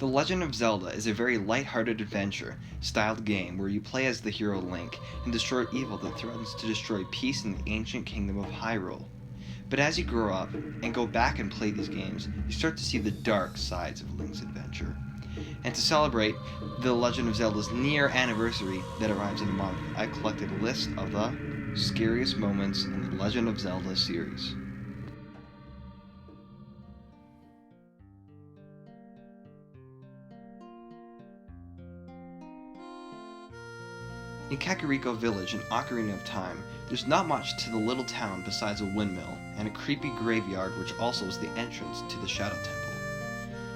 The Legend of Zelda is a very light-hearted adventure styled game where you play as the hero Link and destroy evil that threatens to destroy peace in the ancient kingdom of Hyrule. But as you grow up and go back and play these games, you start to see the dark sides of Link's adventure. And to celebrate The Legend of Zelda's near anniversary that arrives in a month, I collected a list of the scariest moments in the Legend of Zelda series. In Kakariko Village in Ocarina of Time, there's not much to the little town besides a windmill and a creepy graveyard which also is the entrance to the Shadow Temple.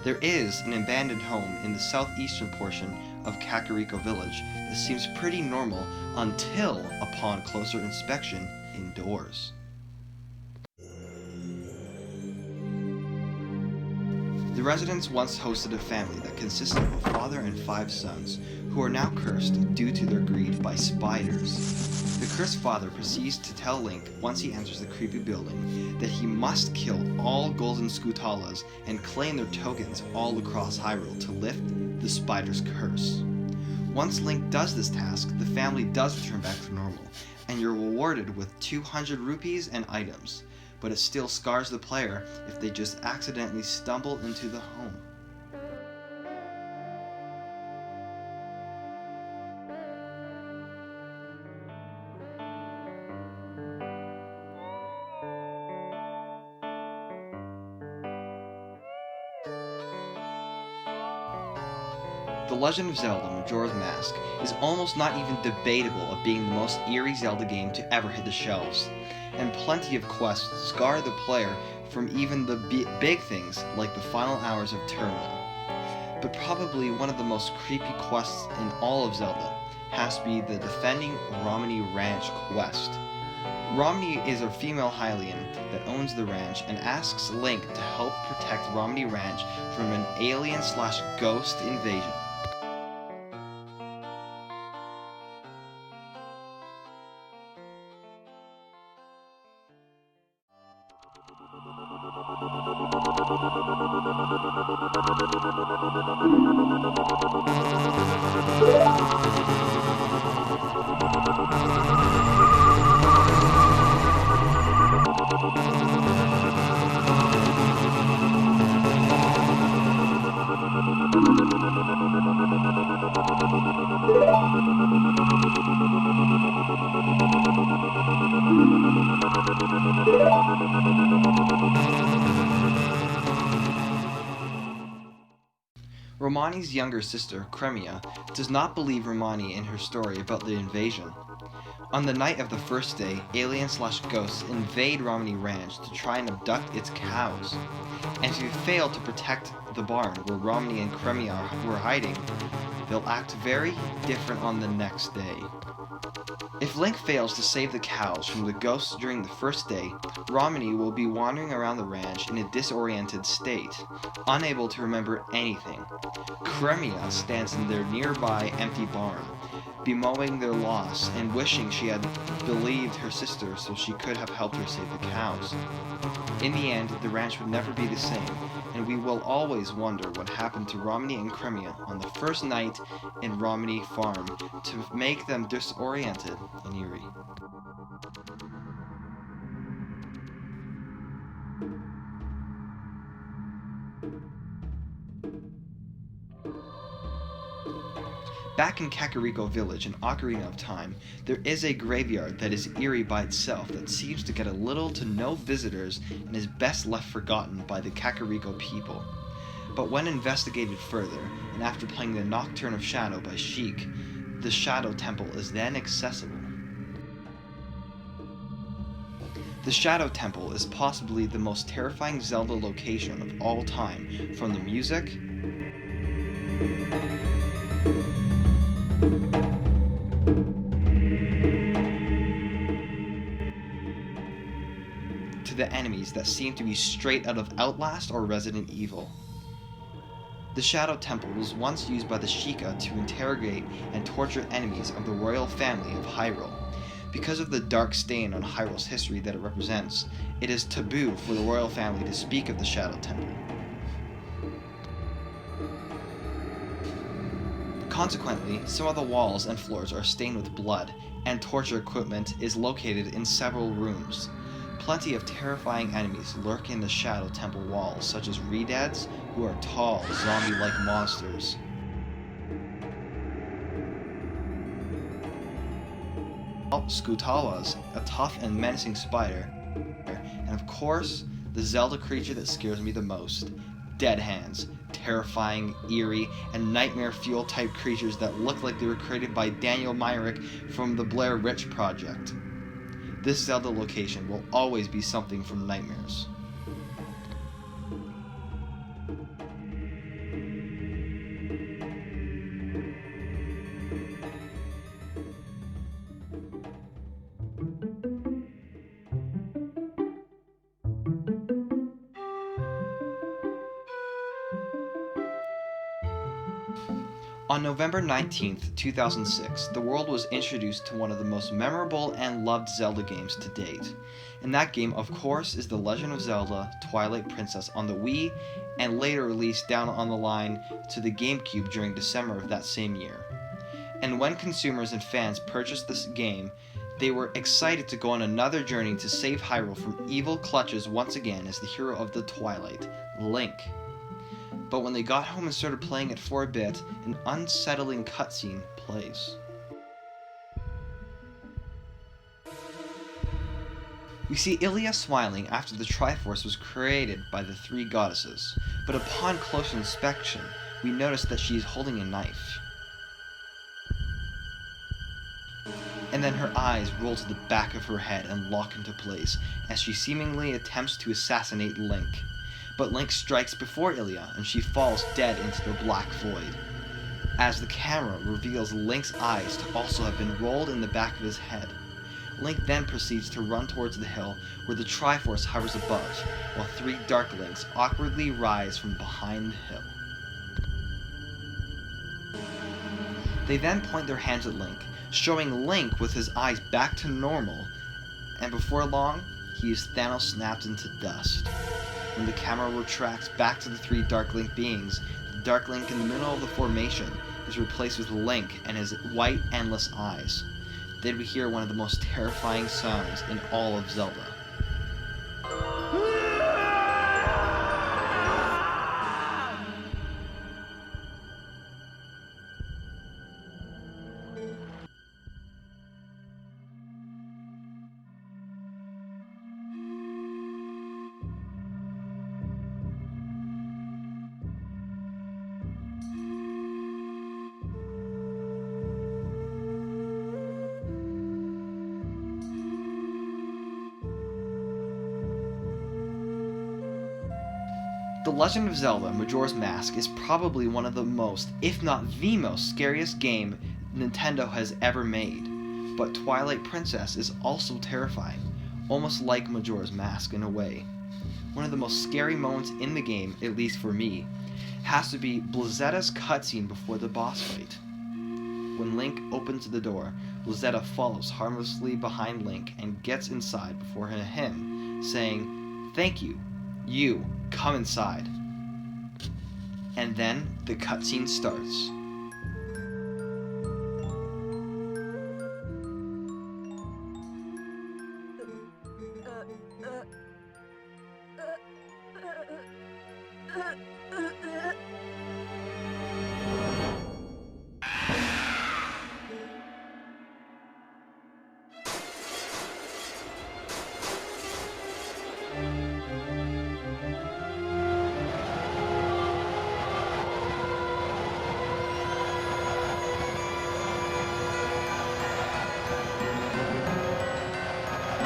There is an abandoned home in the southeastern portion of Kakariko Village that seems pretty normal until, upon closer inspection, indoors. The residents once hosted a family that consisted of a father and 5 sons, who are now cursed due to their greed by spiders. The cursed father proceeds to tell Link, once he enters the creepy building, that he must kill all golden Skutalas and claim their tokens all across Hyrule to lift the spider's curse. Once Link does this task, the family does return back to normal, and you're rewarded with 200 rupees and items. But it still scars the player if they just accidentally stumble into the home. The Legend of Zelda Majora's Mask is almost not even debatable of being the most eerie Zelda game to ever hit the shelves, and plenty of quests scar the player from even the big things like the final hours of Terminal. But probably one of the most creepy quests in all of Zelda has to be the Defending Romney Ranch quest. Romney is a female Hylian that owns the ranch and asks Link to help protect Romney Ranch from an alien/ghost invasion. Romani's younger sister, Cremia, does not believe Romani in her story about the invasion. On the night of the first day, aliens/ghosts invade Romani Ranch to try and abduct its cows. And if you fail to protect the barn where Romani and Cremia were hiding, they'll act very different on the next day. If Link fails to save the cows from the ghosts during the first day, Romani will be wandering around the ranch in a disoriented state, unable to remember anything. Cremia stands in their nearby empty barn, bemoaning their loss and wishing she had believed her sister so she could have helped her save the cows. In the end, the ranch would never be the same, and we will always wonder what happened to Romani and Cremia on the first night in Romani Farm to make them disoriented and eerie. Back in Kakariko Village in Ocarina of Time, there is a graveyard that is eerie by itself that seems to get a little to no visitors and is best left forgotten by the Kakariko people. But when investigated further, and after playing the Nocturne of Shadow by Sheik, the Shadow Temple is then accessible. The Shadow Temple is possibly the most terrifying Zelda location of all time, from the music to the enemies that seem to be straight out of Outlast or Resident Evil. The Shadow Temple was once used by the Sheikah to interrogate and torture enemies of the royal family of Hyrule. Because of the dark stain on Hyrule's history that it represents, it is taboo for the royal family to speak of the Shadow Temple. Consequently, some of the walls and floors are stained with blood, and torture equipment is located in several rooms. Plenty of terrifying enemies lurk in the Shadow Temple walls, such as Redads, who are tall, zombie-like monsters. Scutawas, a tough and menacing spider, and of course, the Zelda creature that scares me the most, Dead Hands, terrifying, eerie, and nightmare-fuel type creatures that look like they were created by Daniel Myrick from the Blair Witch Project. This Zelda location will always be something from nightmares. On November 19th, 2006, the world was introduced to one of the most memorable and loved Zelda games to date. And that game, of course, is The Legend of Zelda Twilight Princess on the Wii, and later released down on the line to the GameCube during December of that same year. And when consumers and fans purchased this game, they were excited to go on another journey to save Hyrule from evil clutches once again as the hero of the Twilight, Link. But when they got home and started playing it for a bit, an unsettling cutscene plays. We see Ilia smiling after the Triforce was created by the three goddesses, but upon closer inspection, we notice that she is holding a knife. And then her eyes roll to the back of her head and lock into place as she seemingly attempts to assassinate Link. But Link strikes before Ilia, and she falls dead into the black void. As the camera reveals Link's eyes to also have been rolled in the back of his head, Link then proceeds to run towards the hill where the Triforce hovers above, while three Dark Links awkwardly rise from behind the hill. They then point their hands at Link, showing Link with his eyes back to normal, and before long, he is Thanos snapped into dust. When the camera retracts back to the three Dark Link beings, the Dark Link in the middle of the formation is replaced with Link and his white, endless eyes. Then we hear one of the most terrifying sounds in all of Zelda. The Legend of Zelda Majora's Mask is probably one of the most, if not the most, scariest game Nintendo has ever made. But Twilight Princess is also terrifying, almost like Majora's Mask in a way. One of the most scary moments in the game, at least for me, has to be Blizetta's cutscene before the boss fight. When Link opens the door, Blizetta follows harmlessly behind Link and gets inside before him, saying, "Thank you. You, come inside." And then the cutscene starts.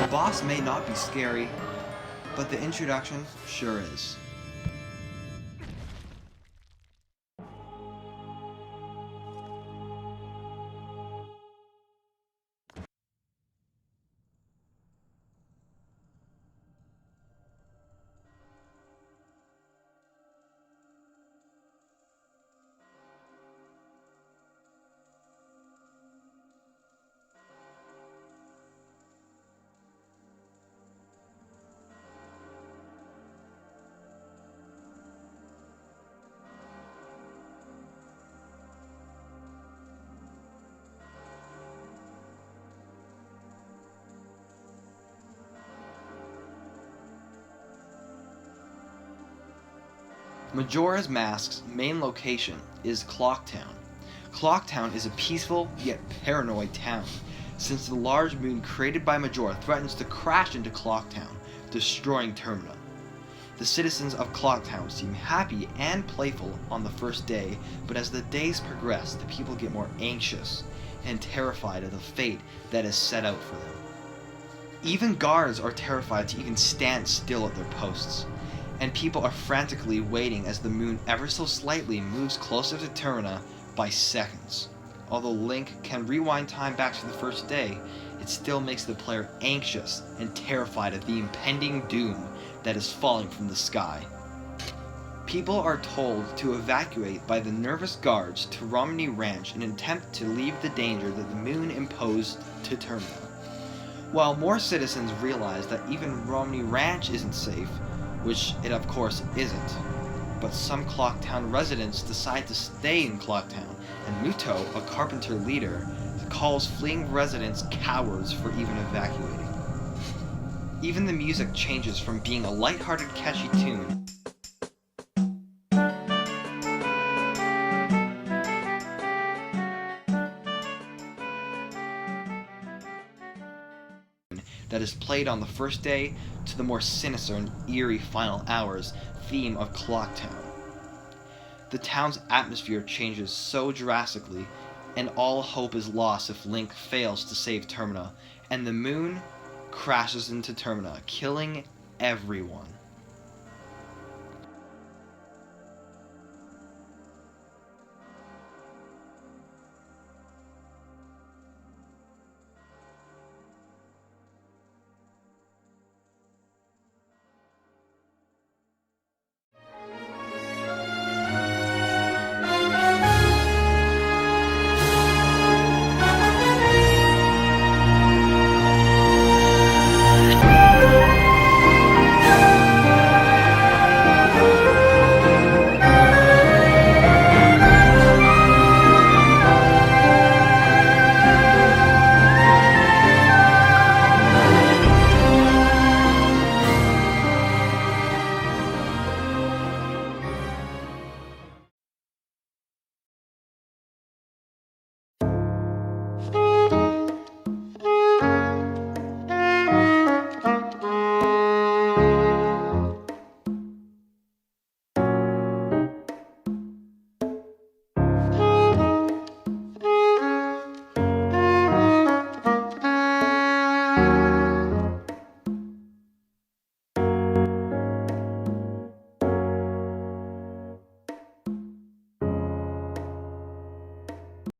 The boss may not be scary, but the introduction sure is. Majora's Mask's main location is Clocktown. Clocktown is a peaceful yet paranoid town, since the large moon created by Majora threatens to crash into Clocktown, destroying Termina. The citizens of Clocktown seem happy and playful on the first day, but as the days progress, the people get more anxious and terrified of the fate that is set out for them. Even guards are terrified to even stand still at their posts, and people are frantically waiting as the moon ever so slightly moves closer to Termina by seconds. Although Link can rewind time back to the first day, it still makes the player anxious and terrified of the impending doom that is falling from the sky. People are told to evacuate by the nervous guards to Romney Ranch in an attempt to leave the danger that the moon imposed to Termina. While more citizens realize that even Romney Ranch isn't safe, which it of course isn't, but some Clocktown residents decide to stay in Clocktown, and Muto, a carpenter leader, calls fleeing residents cowards for even evacuating. Even the music changes from being a lighthearted, catchy tune that is played on the first day to the more sinister and eerie final hours theme of Clocktown. The town's atmosphere changes so drastically, and all hope is lost if Link fails to save Termina, and the moon crashes into Termina, killing everyone.